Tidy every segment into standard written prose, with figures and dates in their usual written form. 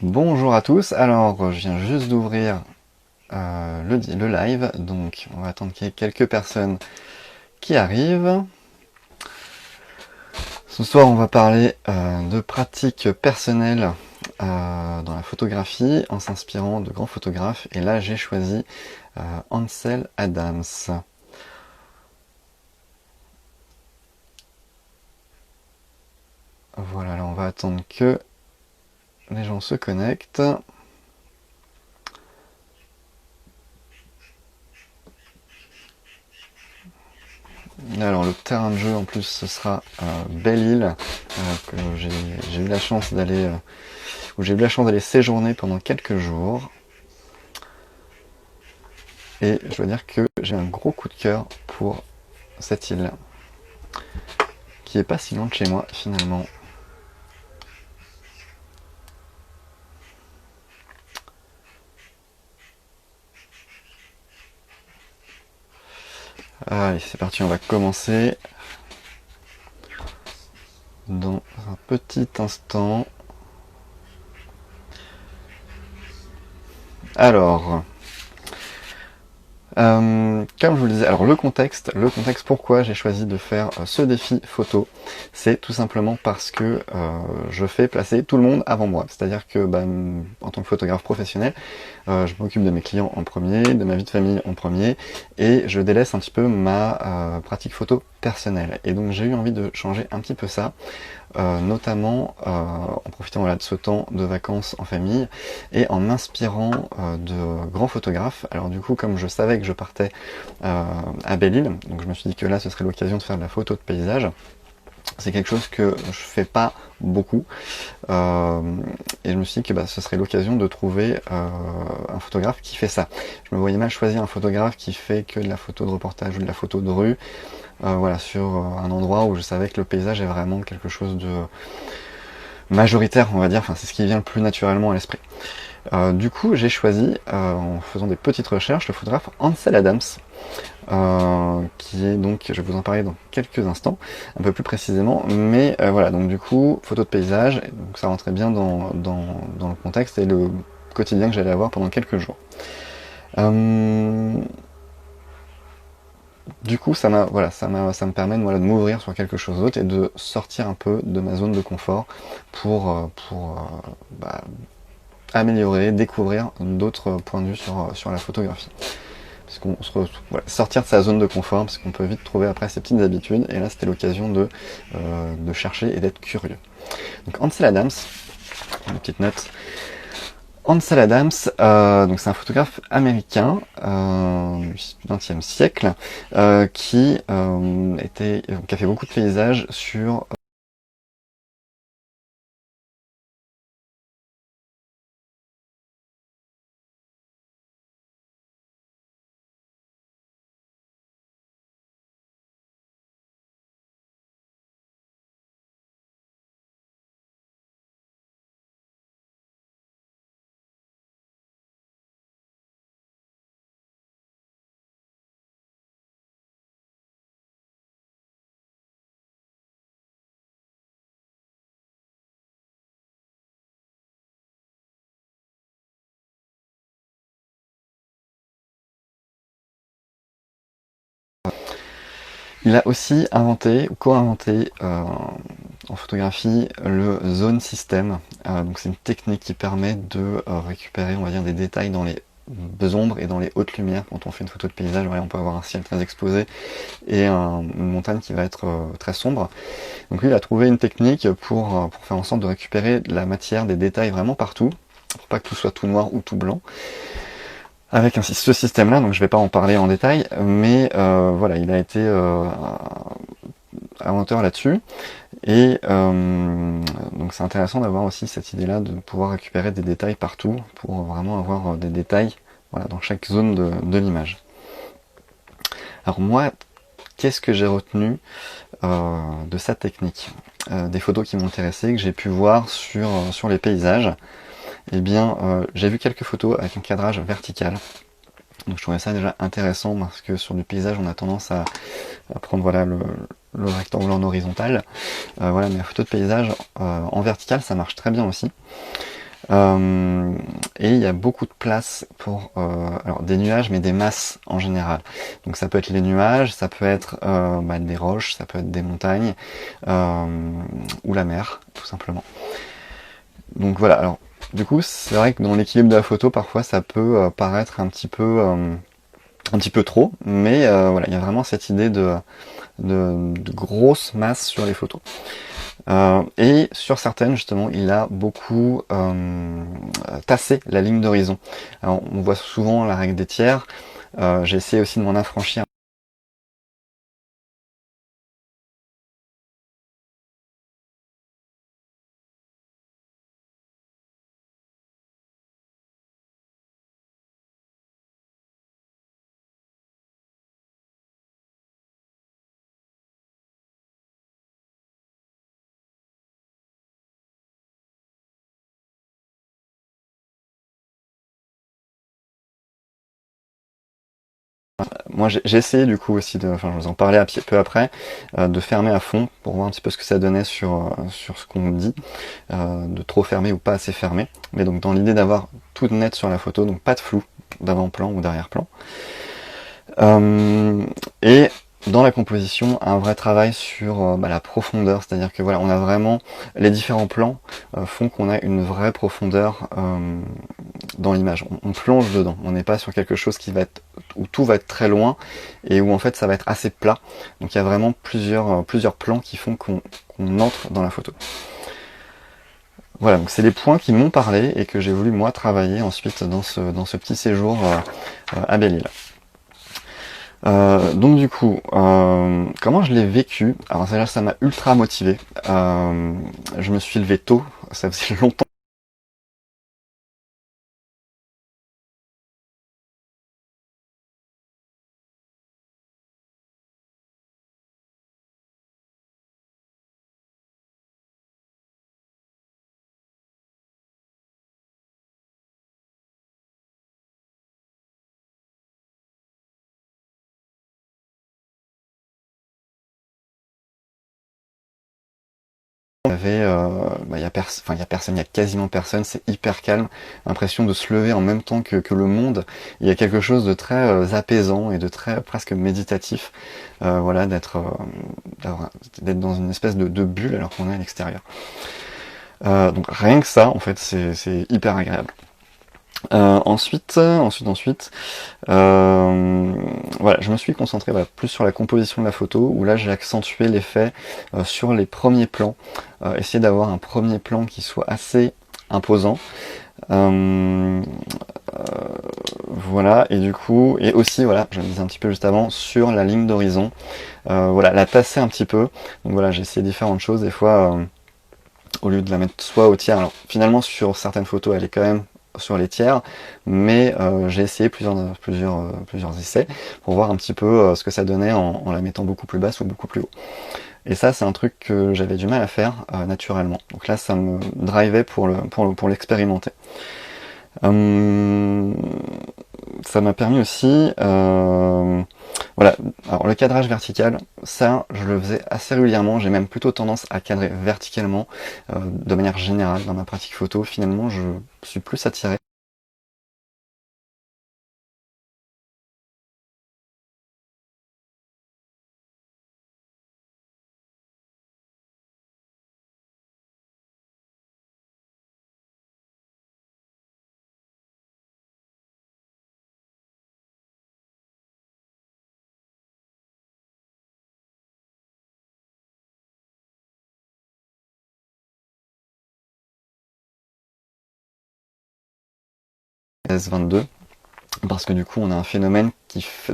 Bonjour à tous, alors je viens juste d'ouvrir le live, donc on va attendre qu'il y ait quelques personnes qui arrivent. Ce soir on va parler de pratiques personnelles dans la photographie en s'inspirant de grands photographes, et là j'ai choisi Ansel Adams. Voilà, là on va attendre que les gens se connectent. Alors le terrain de jeu en plus ce sera Belle-Île, que j'ai eu la chance d'aller où j'ai eu la chance d'aller séjourner pendant quelques jours. Et je dois dire que j'ai un gros coup de cœur pour cette île, qui est pas si loin de chez moi finalement. Allez, c'est parti, on va commencer dans un petit instant. Alors, comme je vous le disais, alors le contexte pourquoi j'ai choisi de faire ce défi photo, c'est tout simplement parce que je fais placer tout le monde avant moi. C'est-à-dire que en tant que photographe professionnel, je m'occupe de mes clients en premier, de ma vie de famille en premier, et je délaisse un petit peu ma pratique photo personnelle. Et donc j'ai eu envie de changer un petit peu ça, notamment en profitant de ce temps de vacances en famille et en m'inspirant de grands photographes. Alors du coup, comme je savais que je partais à Belle-Île, donc je me suis dit que là ce serait l'occasion de faire de la photo de paysage. C'est quelque chose que je fais pas beaucoup, et je me suis dit que ce serait l'occasion de trouver un photographe qui fait ça. Je me voyais mal choisir un photographe qui fait que de la photo de reportage ou de la photo de rue, voilà, sur un endroit où je savais que le paysage est vraiment quelque chose de majoritaire, on va dire, enfin c'est ce qui vient le plus naturellement à l'esprit. Du coup j'ai choisi, en faisant des petites recherches, le photographe Ansel Adams, qui est donc, je vais vous en parler dans quelques instants, un peu plus précisément, mais voilà, donc du coup, photo de paysage, donc ça rentrait bien dans le contexte et le quotidien que j'allais avoir pendant quelques jours. Du coup, ça me permet de m'ouvrir sur quelque chose d'autre et de sortir un peu de ma zone de confort pour améliorer, découvrir d'autres points de vue sur la photographie. Parce qu'on sortir de sa zone de confort, parce qu'on peut vite trouver après ses petites habitudes, et là c'était l'occasion de chercher et d'être curieux. Donc Ansel Adams, une petite note. Ansel Adams, donc c'est un photographe américain du XXe siècle, qui a fait beaucoup de paysages sur il a aussi inventé ou co-inventé en photographie le zone system. Donc c'est une technique qui permet de récupérer, on va dire, des détails dans les ombres et dans les hautes lumières. Quand on fait une photo de paysage, voilà, on peut avoir un ciel très exposé et une montagne qui va être très sombre. Donc lui, il a trouvé une technique pour faire en sorte de récupérer de la matière, des détails vraiment partout, pour pas que tout soit tout noir ou tout blanc. Avec ce système-là, donc je vais pas en parler en détail, mais voilà, il a été inventeur là-dessus, et donc c'est intéressant d'avoir aussi cette idée-là de pouvoir récupérer des détails partout, pour vraiment avoir des détails, voilà, dans chaque zone de l'image. Alors moi, qu'est-ce que j'ai retenu de sa technique, des photos qui m'ont intéressé, que j'ai pu voir sur les paysages? Eh bien, j'ai vu quelques photos avec un cadrage vertical. Donc je trouvais ça déjà intéressant, parce que sur du paysage, on a tendance à prendre, voilà, le rectangle en horizontal. Voilà, mais la photo de paysage en vertical, ça marche très bien aussi. Et il y a beaucoup de place pour alors des nuages, mais des masses en général. Donc ça peut être les nuages, ça peut être des roches, ça peut être des montagnes, ou la mer, tout simplement. Donc voilà, alors du coup c'est vrai que dans l'équilibre de la photo, parfois ça peut paraître un petit peu trop, mais voilà, il y a vraiment cette idée de grosse masse sur les photos. Et sur certaines, justement, il a beaucoup tassé la ligne d'horizon. Alors, on voit souvent la règle des tiers. J'ai essayé aussi de m'en affranchir. Moi, j'ai essayé du coup aussi, enfin, je vous en parlais un petit peu après, de fermer à fond pour voir un petit peu ce que ça donnait sur ce qu'on me dit, de trop fermer ou pas assez fermer. Mais donc dans l'idée d'avoir tout net sur la photo, donc pas de flou d'avant-plan ou d'arrière-plan. Et dans la composition, un vrai travail sur la profondeur, c'est-à-dire que voilà, on a vraiment les différents plans font qu'on a une vraie profondeur dans l'image. On plonge dedans. On n'est pas sur quelque chose qui va être où tout va être très loin et où en fait ça va être assez plat. Donc il y a vraiment plusieurs plans qui font qu'on entre dans la photo. Voilà, donc c'est les points qui m'ont parlé et que j'ai voulu moi travailler ensuite dans ce petit séjour à Belle-Île. Donc du coup, comment je l'ai vécu? Alors déjà ça m'a ultra motivé. Je me suis levé tôt, ça faisait longtemps. Il y a personne, il y a quasiment personne, c'est hyper calme, l'impression de se lever en même temps que le monde. Il y a quelque chose de très apaisant et de très presque méditatif, voilà, d'être dans une espèce de bulle alors qu'on est à l'extérieur. Donc rien que ça, en fait, c'est hyper agréable. Ensuite, voilà, je me suis concentré plus sur la composition de la photo, où là j'ai accentué l'effet sur les premiers plans, essayer d'avoir un premier plan qui soit assez imposant. Euh, voilà, et du coup, et aussi, voilà, je le disais un petit peu juste avant, sur la ligne d'horizon, voilà, la tasser un petit peu. Donc voilà, j'ai essayé différentes choses, des fois, au lieu de la mettre soit au tiers, alors finalement sur certaines photos elle est quand même sur les tiers, mais j'ai essayé plusieurs essais pour voir un petit peu ce que ça donnait en la mettant beaucoup plus basse ou beaucoup plus haut. Et ça c'est un truc que j'avais du mal à faire naturellement. Donc là ça me drivait pour l'expérimenter. Ça m'a permis aussi, voilà, alors le cadrage vertical, ça je le faisais assez régulièrement, j'ai même plutôt tendance à cadrer verticalement de manière générale dans ma pratique photo. Finalement je suis plus attiré. S22, parce que du coup on a un phénomène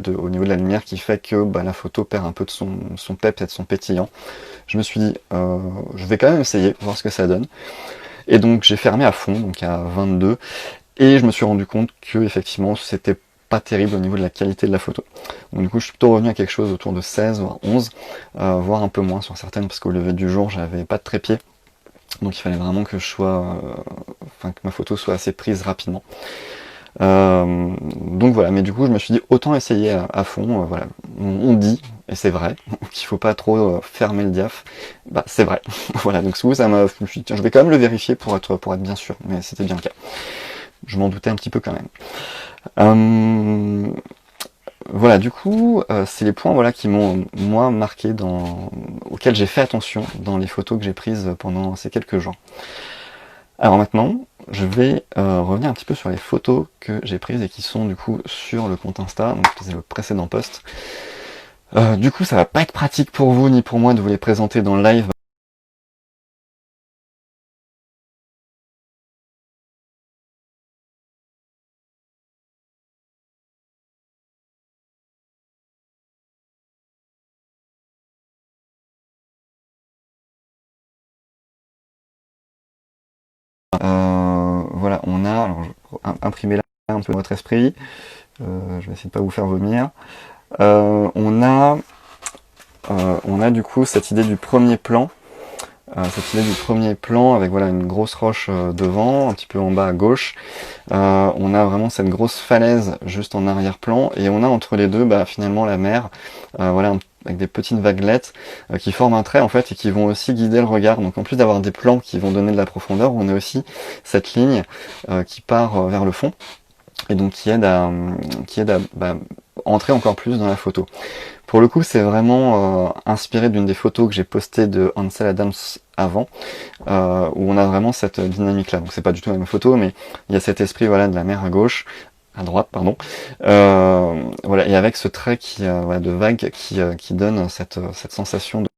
au niveau de la lumière qui fait que la photo perd un peu de son pep, peut-être son pétillant. Je me suis dit, je vais quand même essayer, voir ce que ça donne. Et donc j'ai fermé à fond, donc à 22, et je me suis rendu compte que effectivement c'était pas terrible au niveau de la qualité de la photo. Donc du coup je suis plutôt revenu à quelque chose autour de 16 voire 11, voire un peu moins sur certaines, parce qu'au lever du jour j'avais pas de trépied, donc il fallait vraiment que que ma photo soit assez prise rapidement. Donc voilà, mais du coup je me suis dit autant essayer à fond, voilà. On dit, et c'est vrai, qu'il faut pas trop fermer le diaph, bah c'est vrai. Voilà, donc ça m'a, je me suis dit, tiens, je vais quand même le vérifier pour être bien sûr, mais c'était bien le cas. Je m'en doutais un petit peu quand même. Voilà, du coup, c'est les points voilà qui m'ont moi marqué auxquels j'ai fait attention dans les photos que j'ai prises pendant ces quelques jours. Alors maintenant, je vais revenir un petit peu sur les photos que j'ai prises et qui sont du coup sur le compte Insta, donc c'est le précédent post. Du coup, ça va pas être pratique pour vous ni pour moi de vous les présenter dans le live. Voilà, on a, alors imprimer là un peu votre esprit. Je vais essayer de pas vous faire vomir. On a du coup cette idée du premier plan. Cette idée du premier plan avec voilà une grosse roche devant, un petit peu en bas à gauche. On a vraiment cette grosse falaise juste en arrière-plan et on a entre les deux bah, finalement la mer, voilà avec des petites vaguelettes qui forment un trait en fait et qui vont aussi guider le regard. Donc en plus d'avoir des plans qui vont donner de la profondeur, on a aussi cette ligne qui part vers le fond et donc qui aide à bah, entrer encore plus dans la photo. Pour le coup, c'est vraiment inspiré d'une des photos que j'ai postées de Ansel Adams avant, où on a vraiment cette dynamique-là. Donc c'est pas du tout la même photo, mais il y a cet esprit voilà de la mer à gauche, à droite, pardon. Voilà, et avec ce trait voilà, de vague qui donne cette sensation de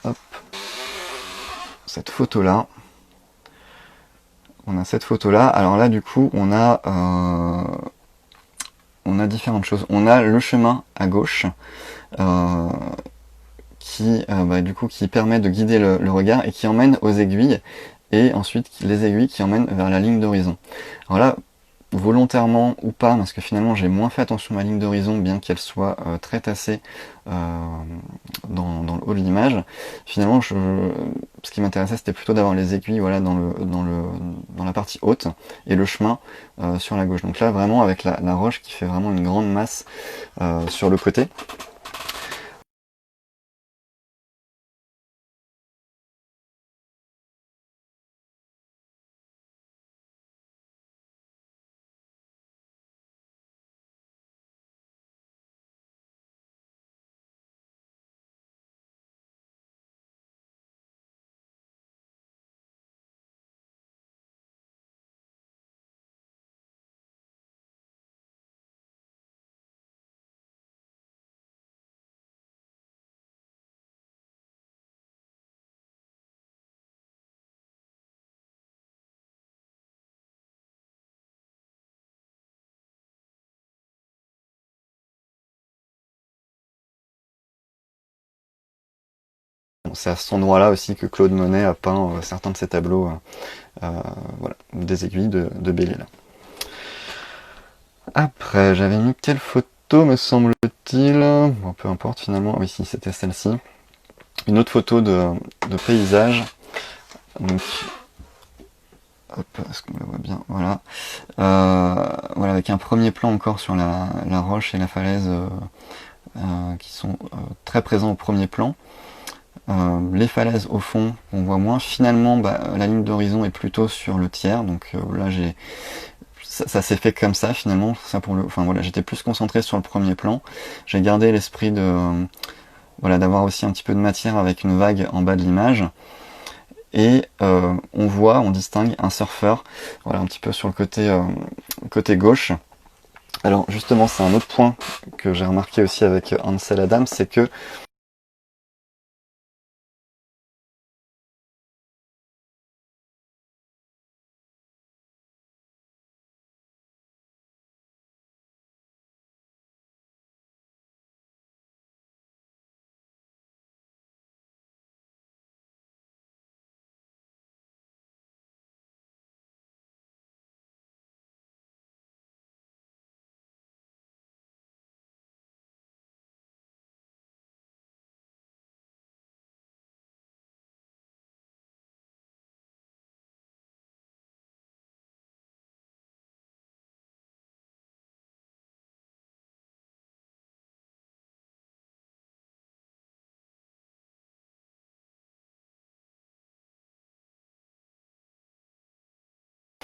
hop, cette photo-là. On a cette photo-là. Alors là, du coup, on a différentes choses. On a le chemin à gauche. Euh, du coup qui permet de guider le regard et qui emmène aux aiguilles et ensuite les aiguilles qui emmènent vers la ligne d'horizon. Alors là, volontairement ou pas, parce que finalement j'ai moins fait attention à ma ligne d'horizon bien qu'elle soit très tassée dans le haut de l'image. Finalement, ce qui m'intéressait c'était plutôt d'avoir les aiguilles voilà dans la partie haute et le chemin sur la gauche. Donc là vraiment avec la roche qui fait vraiment une grande masse sur le côté. Bon, c'est à cet endroit-là aussi que Claude Monet a peint certains de ses tableaux, voilà, des aiguilles de Belle-Île. Après, j'avais mis quelle photo me semble-t-il? Bon, peu importe finalement. Oui, si c'était celle-ci. Une autre photo de paysage. Donc, hop, est-ce qu'on la voit bien? Voilà. Voilà, avec un premier plan encore sur la roche et la falaise qui sont très présents au premier plan. Les falaises au fond, on voit moins. Finalement, bah, la ligne d'horizon est plutôt sur le tiers, donc là ça s'est fait comme ça finalement. Ça enfin voilà, j'étais plus concentré sur le premier plan. J'ai gardé l'esprit de voilà d'avoir aussi un petit peu de matière avec une vague en bas de l'image. Et on distingue un surfeur, voilà un petit peu sur le côté gauche. Alors justement, c'est un autre point que j'ai remarqué aussi avec Ansel Adams, c'est que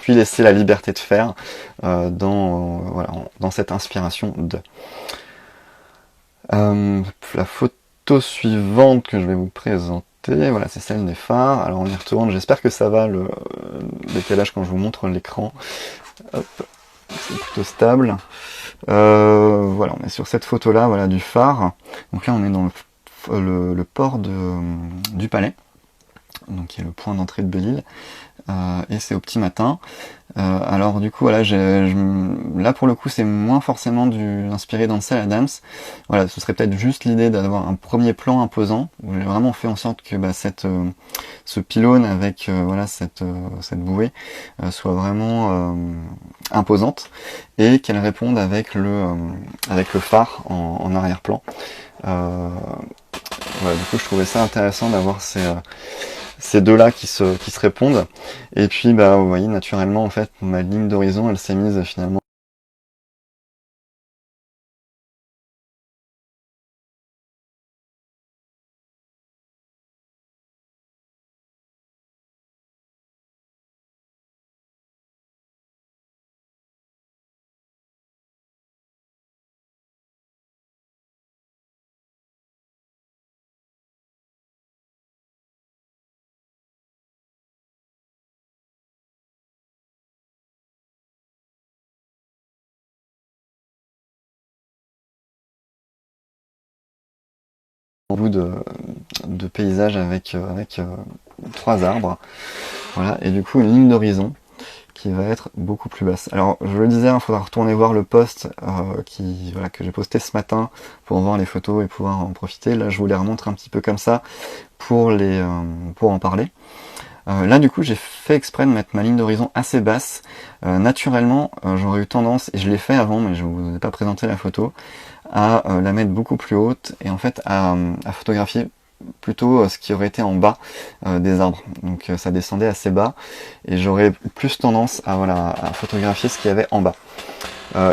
puis laisser la liberté de faire voilà, dans cette inspiration de. La photo suivante que je vais vous présenter, voilà, c'est celle des phares. Alors on y retourne, j'espère que ça va le décalage quand je vous montre l'écran. Hop, c'est plutôt stable. Voilà, on est sur cette photo là, voilà, du phare. Donc là on est dans le port du Palais, donc qui est le point d'entrée de Belle-Île, et c'est au petit matin. Alors du coup voilà, là pour le coup c'est moins forcément inspiré d'Ansel Adams. Voilà, ce serait peut-être juste l'idée d'avoir un premier plan imposant, où j'ai vraiment fait en sorte que ce pylône avec voilà cette bouée soit vraiment imposante, et qu'elle réponde avec le phare en arrière-plan. Voilà, du coup je trouvais ça intéressant d'avoir ces deux-là qui se répondent. Et puis bah vous voyez, naturellement en fait ma ligne d'horizon elle s'est mise finalement en bout de paysage avec trois arbres. Voilà, et du coup une ligne d'horizon qui va être beaucoup plus basse. Alors je le disais, il faudra retourner voir le post que j'ai posté ce matin pour voir les photos et pouvoir en profiter. Là je vous les remontre un petit peu comme ça pour en parler. Là du coup j'ai fait exprès de mettre ma ligne d'horizon assez basse. Naturellement j'aurais eu tendance, et je l'ai fait avant mais je vous ai pas présenté la photo, à la mettre beaucoup plus haute et en fait à photographier plutôt ce qui aurait été en bas des arbres. Donc ça descendait assez bas et j'aurais plus tendance à photographier ce qu'il y avait en bas.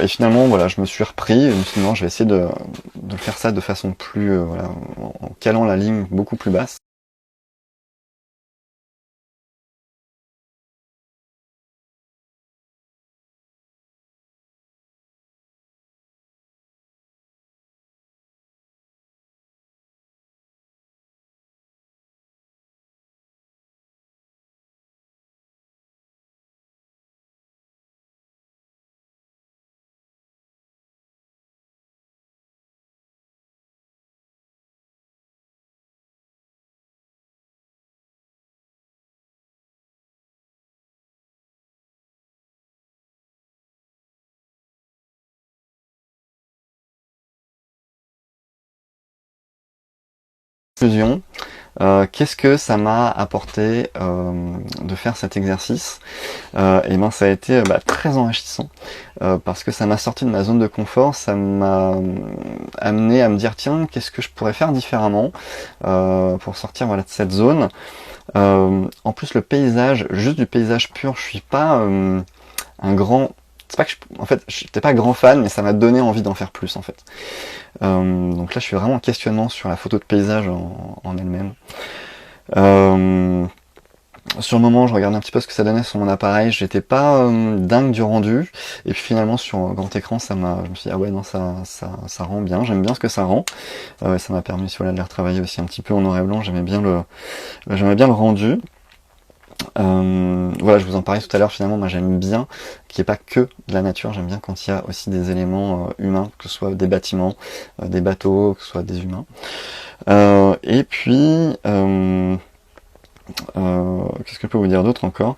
Et finalement voilà, je me suis repris et je me suis dit non, je vais essayer de faire ça de façon plus en calant la ligne beaucoup plus basse. Conclusion. Qu'est-ce que ça m'a apporté de faire cet exercice? Et ben ça a été très enrichissant parce que ça m'a sorti de ma zone de confort, ça m'a amené à me dire tiens, qu'est-ce que je pourrais faire différemment pour sortir de cette zone. En plus le paysage, juste du paysage pur, je suis pas un grand, c'est pas que en fait j'étais pas grand fan, mais ça m'a donné envie d'en faire plus en fait. Donc là je suis vraiment en questionnement sur la photo de paysage en elle-même. Euh, Sur le moment, je regardais un petit peu ce que ça donnait sur mon appareil. J'étais pas dingue du rendu. Et puis finalement, sur un grand écran, je me suis dit, ah ouais, non, ça rend bien. J'aime bien ce que ça rend. Ça m'a permis de les retravailler aussi un petit peu en noir et blanc. J'aimais bien le rendu. Voilà, je vous en parlais tout à l'heure. Finalement, moi, j'aime bien qu'il n'y ait pas que de la nature. J'aime bien quand il y a aussi des éléments humains, que ce soit des bâtiments, des bateaux, que ce soit des humains. Et puis, qu'est-ce que je peux vous dire d'autre encore?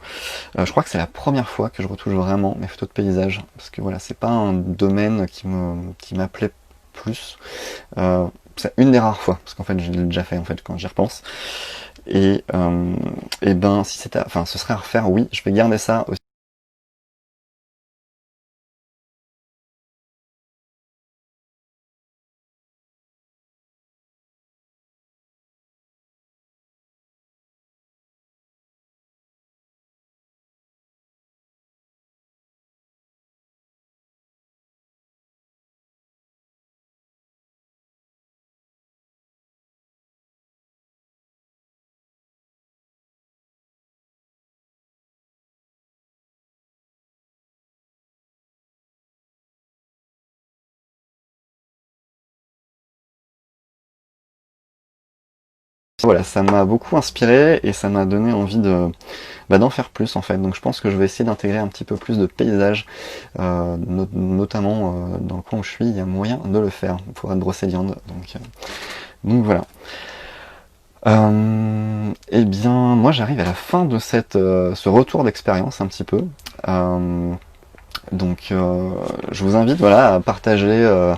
Je crois que c'est la première fois que je retouche vraiment mes photos de paysage, parce que voilà, c'est pas un domaine qui m'appelait plus. C'est une des rares fois, parce qu'en fait, je l'ai déjà fait en fait quand j'y repense. Et ben, si c'était, enfin, ce serait à refaire, oui, je vais garder ça aussi. Voilà, ça m'a beaucoup inspiré et ça m'a donné envie de d'en faire plus en fait. Donc je pense que je vais essayer d'intégrer un petit peu plus de paysages, notamment dans le coin où je suis, il y a moyen de le faire pour être Brocéliande. Donc voilà. Eh bien, moi j'arrive à la fin de ce retour d'expérience un petit peu. Je vous invite voilà, à partager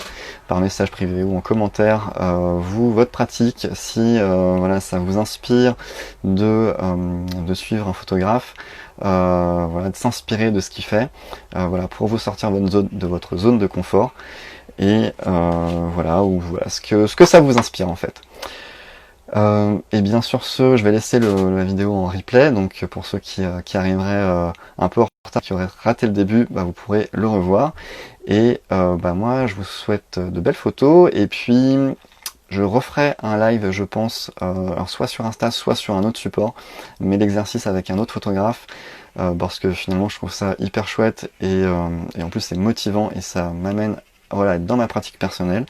par message privé ou en commentaire votre pratique, si voilà, ça vous inspire de suivre un photographe, voilà, de s'inspirer de ce qu'il fait, voilà, pour vous sortir de votre zone de confort, et voilà, ce que ça vous inspire en fait. Et bien sur ce, je vais laisser la vidéo en replay, donc pour ceux qui arriveraient un peu en retard, qui auraient raté le début, vous pourrez le revoir. Et moi, je vous souhaite de belles photos, et puis je referai un live, je pense, alors soit sur Insta, soit sur un autre support, mais l'exercice avec un autre photographe, parce que finalement je trouve ça hyper chouette, et en plus c'est motivant, et ça m'amène voilà, dans ma pratique personnelle.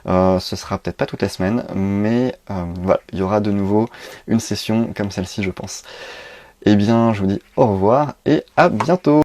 Ce sera peut-être pas toutes les semaines, mais voilà, il y aura de nouveau une session comme celle-ci, je pense. Eh bien, je vous dis au revoir et à bientôt!